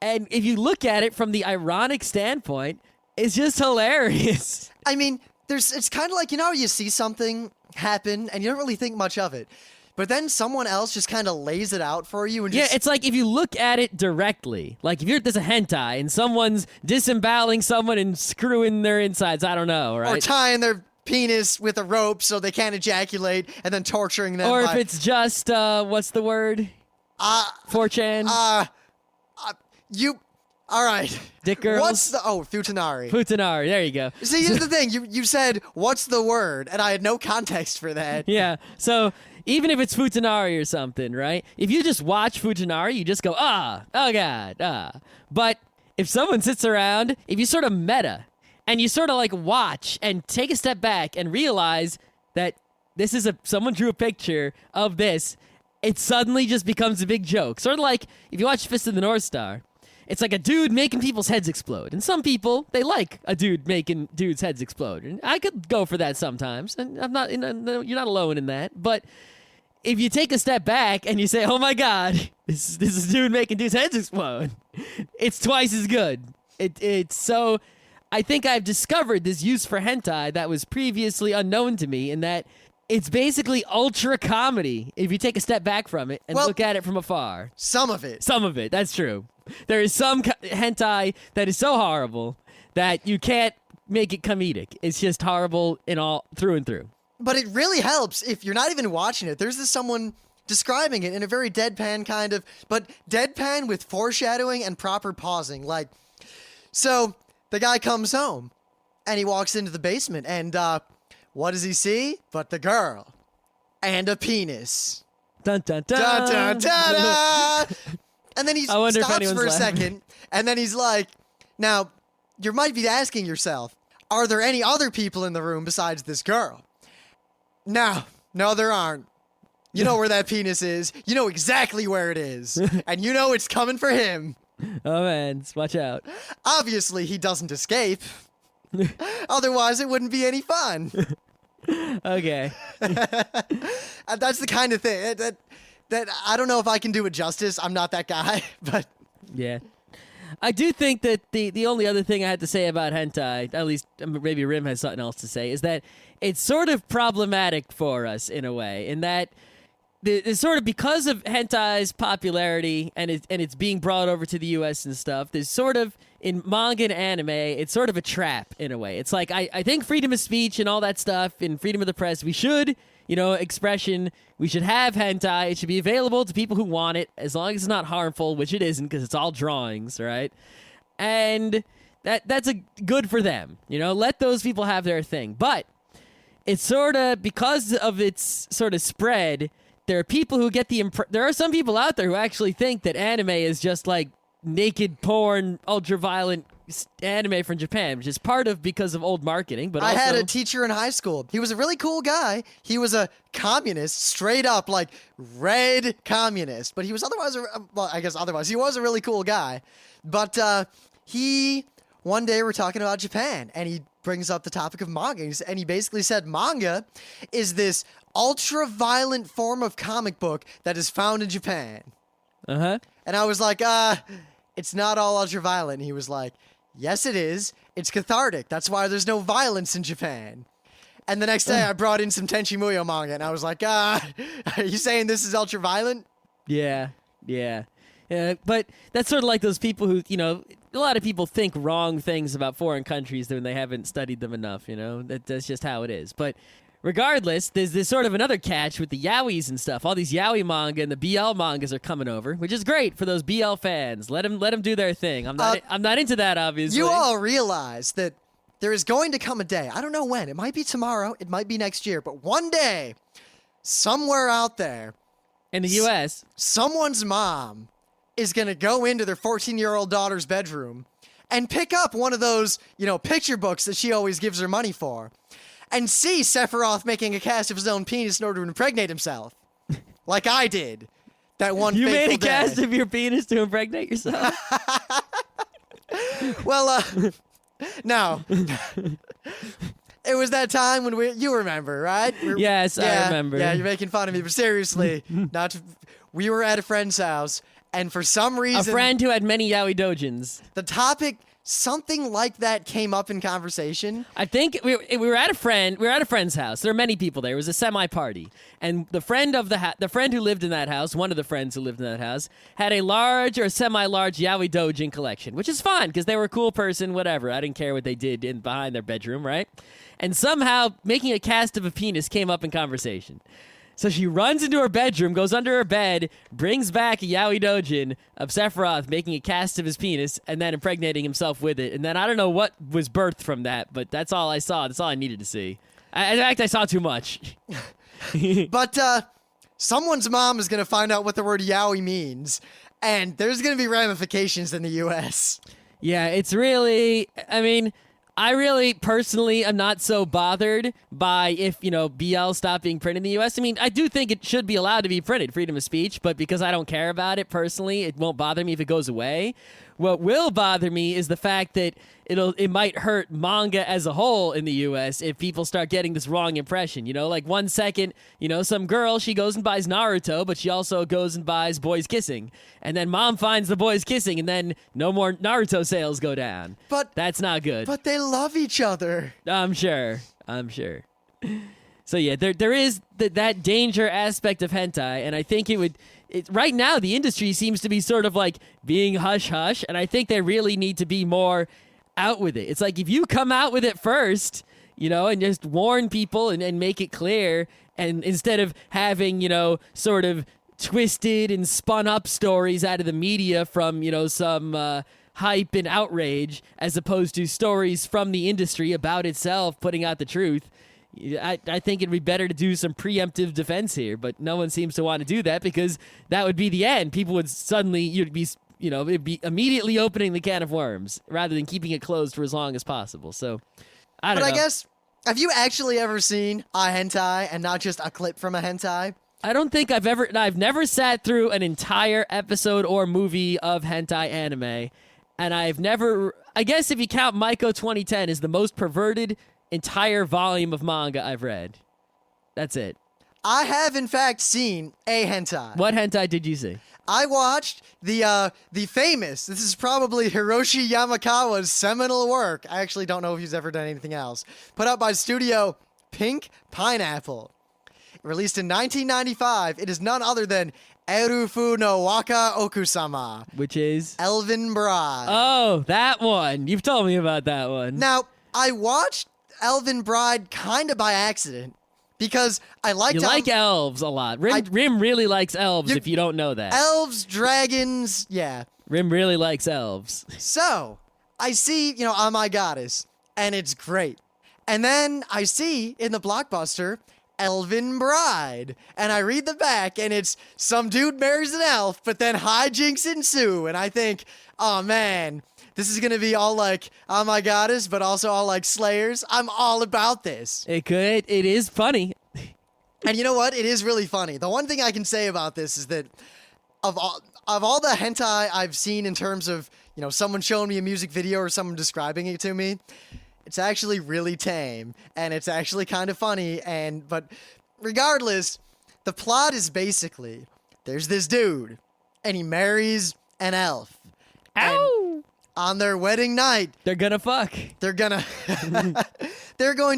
And if you look at it from the ironic standpoint, it's just hilarious. I mean, it's kind of like, you see something happen and you don't really think much of it, but then someone else just kind of lays it out for you and it's like if you look at it directly, like if there's a hentai and someone's disemboweling someone and screwing their insides, I don't know, right? Or tying their penis with a rope so they can't ejaculate and then torturing them, or if it's just what's the word, 4chan. All right. Dick girls. What's the... Oh, futanari. Futanari. There you go. See, here's the thing. You said, what's the word? And I had no context for that. Yeah. So even if it's futanari or something, right? If you just watch futanari, you just go, oh God. But if someone sits around, if you sort of meta and you sort of like watch and take a step back and realize that this is someone drew a picture of this, it suddenly just becomes a big joke. Sort of like if you watch Fist of the North Star. It's like a dude making people's heads explode. And some people, they like a dude making dudes' heads explode. And I could go for that sometimes. And you're not alone in that. But if you take a step back and you say, oh my God, this is a dude making dudes' heads explode, it's twice as good. It's so... I think I've discovered this use for hentai that was previously unknown to me, in that it's basically ultra comedy if you take a step back from it and look at it from afar. Some of it. Some of it, that's true. There is some hentai that is so horrible that you can't make it comedic. It's just horrible through and through. But it really helps if you're not even watching it. There's someone describing it in a very deadpan kind of, but deadpan with foreshadowing and proper pausing. Like, so the guy comes home and he walks into the basement and what does he see? But the girl and a penis. Dun dun dun. Dun dun dun dun. And then he stops for a second, and then he's like, now, you might be asking yourself, are there any other people in the room besides this girl? No, there aren't. You know where that penis is. You know exactly where it is. And you know it's coming for him. Oh, man, watch out. Obviously, he doesn't escape. Otherwise, it wouldn't be any fun. Okay. And that's the kind of thing that I don't know if I can do it justice. I'm not that guy, but... Yeah. I do think that the only other thing I had to say about hentai, at least maybe Rim has something else to say, is that it's sort of problematic for us in a way, in that it's sort of because of hentai's popularity and it's being brought over to the U.S. and stuff, there's sort of, in manga and anime, it's sort of a trap in a way. It's like, I think freedom of speech and all that stuff and freedom of the press, we should... expression, we should have hentai. It should be available to people who want it, as long as it's not harmful, which it isn't, because it's all drawings, right? And that's good for them. Let those people have their thing. But it's sort of, because of its sort of spread, there are people who get there are some people out there who actually think that anime is just like naked porn, ultra-violent anime from Japan, which is because of old marketing, but also... I had a teacher in high school. He was a really cool guy. He was a communist, straight up, like, red communist. But he was otherwise, he was a really cool guy. But one day we're talking about Japan, and he brings up the topic of manga, and he basically said manga is this ultra-violent form of comic book that is found in Japan. Uh-huh. And I was like, it's not all ultra-violent. And he was like, yes, it is. It's cathartic. That's why there's no violence in Japan. And the next day, I brought in some Tenchi Muyo manga, and I was like, are you saying this is ultra-violent? Yeah. But that's sort of like those people who, a lot of people think wrong things about foreign countries when they haven't studied them enough, That's just how it is. But regardless, there's sort of another catch with the yaois and stuff. All these yaoi manga and the BL mangas are coming over, which is great for those BL fans. Let them do their thing. I'm not into that, obviously. You all realize that there is going to come a day. I don't know when. It might be tomorrow. It might be next year. But one day, somewhere out there, in the U.S., someone's mom is going to go into their 14-year-old daughter's bedroom and pick up one of those, picture books that she always gives her money for, and see Sephiroth making a cast of his own penis in order to impregnate himself. Like I did. That one You made a day. cast of your penis to impregnate yourself? Well, no. It was that time when you remember, right? Yes, I remember. Yeah, you're making fun of me, but seriously, we were at a friend's house, and for some reason... A friend who had many yaoi dojins. The topic... Something like that came up in conversation. I think we were at a friend's house. There were many people there. It was a semi-party, and the friend who lived in that house, one of the friends who lived in that house, had a large or semi-large yaoi dojin collection, which is fine because they were a cool person. Whatever, I didn't care what they did behind their bedroom, right? And somehow making a cast of a penis came up in conversation. So she runs into her bedroom, goes under her bed, brings back a yaoi dojin of Sephiroth making a cast of his penis and then impregnating himself with it. And then I don't know what was birthed from that, but that's all I saw. That's all I needed to see. In fact, I saw too much. But someone's mom is going to find out what the word yaoi means, and there's going to be ramifications in the U.S. Yeah, it's really, I mean, I really personally am not so bothered by if, BL stopped being printed in the U.S. I mean, I do think it should be allowed to be printed, freedom of speech, but because I don't care about it personally, it won't bother me if it goes away. What will bother me is the fact that it might hurt manga as a whole in the U.S. if people start getting this wrong impression. Like 1 second, some girl, she goes and buys Naruto, but she also goes and buys boys kissing. And then mom finds the boys kissing, and then no more Naruto sales go down. But that's not good. But they love each other. I'm sure. So yeah, there is that danger aspect of hentai, and I think right now the industry seems to be sort of like being hush-hush, and I think they really need to be more out with it. It's like if you come out with it first, and just warn people and make it clear, and instead of having, sort of twisted and spun up stories out of the media from, some hype and outrage, as opposed to stories from the industry about itself putting out the truth. I think it'd be better to do some preemptive defense here, but no one seems to want to do that because that would be the end. People would suddenly, it'd be immediately opening the can of worms rather than keeping it closed for as long as possible. So, I don't know. But I guess, have you actually ever seen a hentai and not just a clip from a hentai? I don't think I've never sat through an entire episode or movie of hentai anime, and I guess if you count Maiko 2010 is the most perverted entire volume of manga I've read. That's it. I have, in fact, seen a hentai. What hentai did you see? I watched the famous, this is probably Hiroshi Yamakawa's seminal work. I actually don't know if he's ever done anything else. Put out by Studio Pink Pineapple. Released in 1995, it is none other than Erufu no Waka Okusama. Which is? Elven Bride. Oh, that one. You've told me about that one. Now, I watched Elven Bride kind of by accident because I liked You like elves a lot. Rim really likes elves, if you don't know that. Elves, dragons, yeah. Rim really likes elves. So, I see, Oh My Goddess, and it's great. And then I see in the Blockbuster, Elven Bride, and I read the back, and it's some dude marries an elf, but then hijinks ensue, and I think, oh man, this is gonna be all like, oh my goddess, but also all like Slayers. I'm all about this. It is funny. And you know what? It is really funny. The one thing I can say about this is that of all the hentai I've seen in terms of, someone showing me a music video or someone describing it to me, it's actually really tame, and it's actually kind of funny, but regardless, the plot is basically, there's this dude, and he marries an elf. Ow! On their wedding night, They're gonna fuck. they're going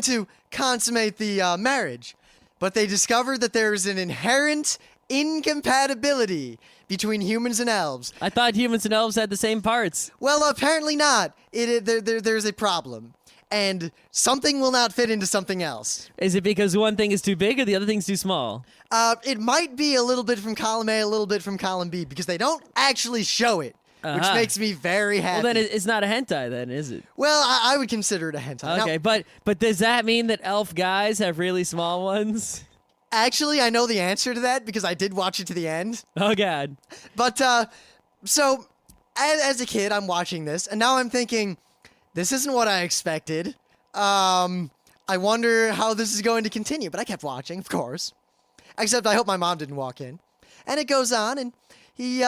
to consummate the marriage, but they discover that there's an inherent incompatibility between humans and elves. I thought humans and elves had the same parts. Well, apparently not. There's a problem. And something will not fit into something else. Is it because one thing is too big or the other thing's too small? It might be a little bit from column A, a little bit from column B, because they don't actually show it, which makes me very happy. Well, then it's not a hentai, then, is it? Well, I would consider it a hentai. Okay, Now, but does that mean that elf guys have really small ones? actually, I know the answer to that because I did watch it to the end. Oh, God. But, so, as a kid, I'm watching this, and now I'm thinking, this isn't what I expected. I wonder how this is going to continue. But I kept watching, of course. Except I hope my mom didn't walk in. And it goes on, and he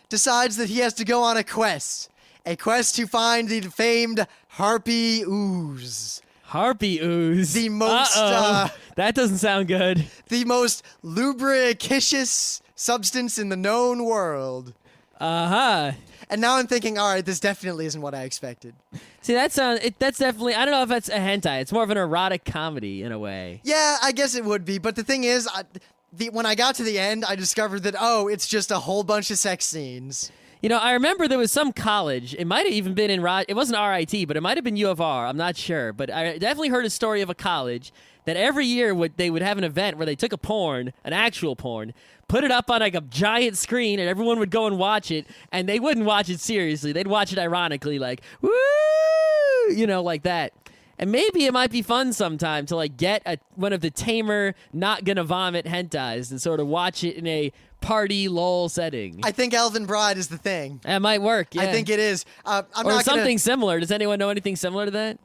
decides that he has to go on a quest. A quest to find the famed Harpy Ooze. Harpy ooze. The most, that doesn't sound good. The most lubricitious substance in the known world. Uh-huh. And now I'm thinking, all right, this definitely isn't what I expected. See, that's definitely, I don't know if that's a hentai. It's more of an erotic comedy in a way. Yeah, I guess it would be. But the thing is, when I got to the end, I discovered that, it's just a whole bunch of sex scenes. You know, I remember there was some college. It might have even been it wasn't RIT, but it might have been U of R. I'm not sure. But I definitely heard a story of a college that every year they would have an event where they took an actual porn, put it up on like a giant screen, and everyone would go and watch it, and they wouldn't watch it seriously. They'd watch it ironically, like, woo, you know, like that. And maybe it might be fun sometime to like get one of the tamer, not gonna vomit hentais and sort of watch it in a party lol setting. I think Elven Bride is the thing. That might work. Yeah. I think it is. Or something similar. Does anyone know anything similar to that?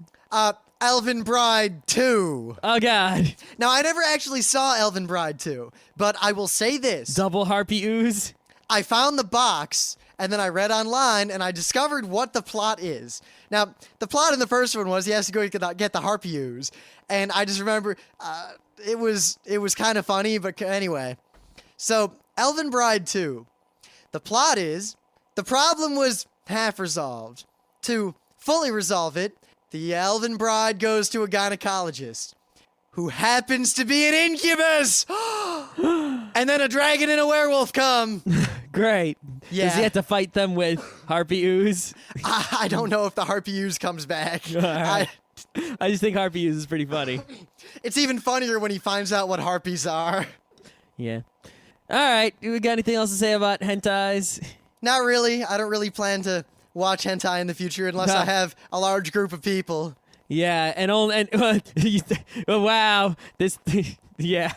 Elven Bride 2. Oh God! Now I never actually saw Elven Bride 2, but I will say this: Double harpy ooze. I found the box, and then I read online, and I discovered what the plot is. Now, the plot in the first one was he has to go get the harpy ooze, and I just remember it was kind of funny, but anyway. So, Elven Bride 2. The plot is, the problem was half resolved. To fully resolve it, the Elven Bride goes to a gynecologist, who happens to be an incubus! And then a dragon and a werewolf come. Great. Yeah. Does he have to fight them with harpy ooze? I don't know if the harpy ooze comes back. Right. I just think harpy ooze is pretty funny. It's even funnier when he finds out what harpies are. Yeah. All right. We got anything else to say about hentais? Not really. I don't really plan to watch hentai in the future unless I have a large group of people. Yeah, wow. Yeah.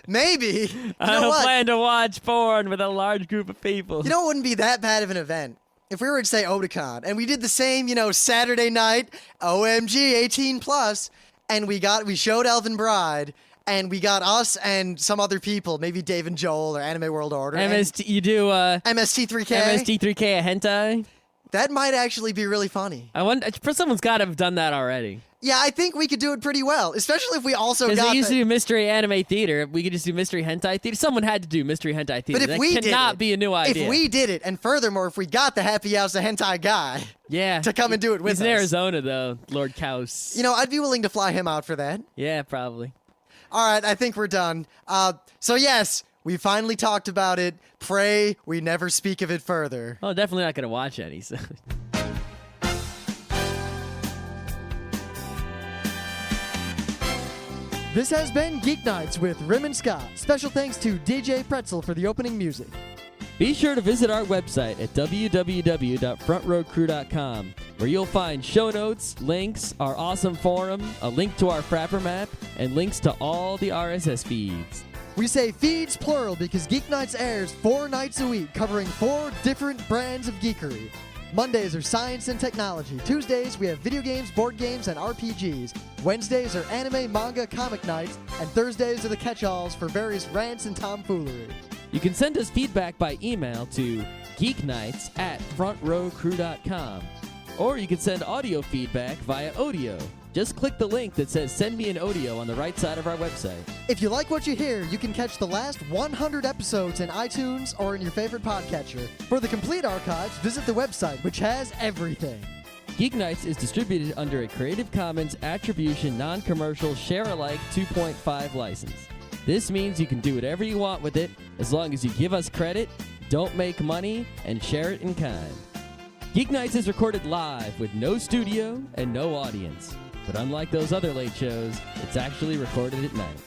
Maybe. I don't plan to watch porn with a large group of people. You know, it wouldn't be that bad of an event. If we were to say Otakon, and we did the same, Saturday night, OMG, 18 plus, and we showed Elven Bride, and we got us and some other people, maybe Dave and Joel or Anime World Order. You do MST3K? MST3K a hentai? That might actually be really funny. I wonder, someone's got to have done that already. Yeah, I think we could do it pretty well, especially if we also got. Because they used to do mystery anime theater. We could just do mystery hentai theater. Someone had to do mystery hentai theater. But if we cannot be a new idea. If we did it, and furthermore, if we got the Happy House the hentai guy, to come and do it with us. He's in Arizona though, Lord Kaus. I'd be willing to fly him out for that. Yeah, probably. All right, I think we're done. So yes, we finally talked about it. Pray we never speak of it further. Oh, definitely not gonna watch any. So. This has been Geeknights with Rim and Scott. Special thanks to DJ Pretzel for the opening music. Be sure to visit our website at www.frontrowcrew.com, where you'll find show notes, links, our awesome forum, a link to our Frapper map, and links to all the RSS feeds. We say feeds plural because Geeknights airs 4 nights a week, covering 4 different brands of geekery. Mondays are science and technology. Tuesdays, we have video games, board games, and RPGs. Wednesdays are anime, manga, comic nights. And Thursdays are the catch-alls for various rants and tomfoolery. You can send us feedback by email to geeknights@frontrowcrew.com. Or you can send audio feedback via Odeo. Just click the link that says Send Me an Odeo on the right side of our website. If you like what you hear, you can catch the last 100 episodes in iTunes or in your favorite podcatcher. For the complete archives, visit the website, which has everything. Geeknights is distributed under a Creative Commons Attribution Non-Commercial Share-alike 2.5 license. This means you can do whatever you want with it as long as you give us credit, don't make money, and share it in kind. Geeknights is recorded live with no studio and no audience. But unlike those other late shows, it's actually recorded at night.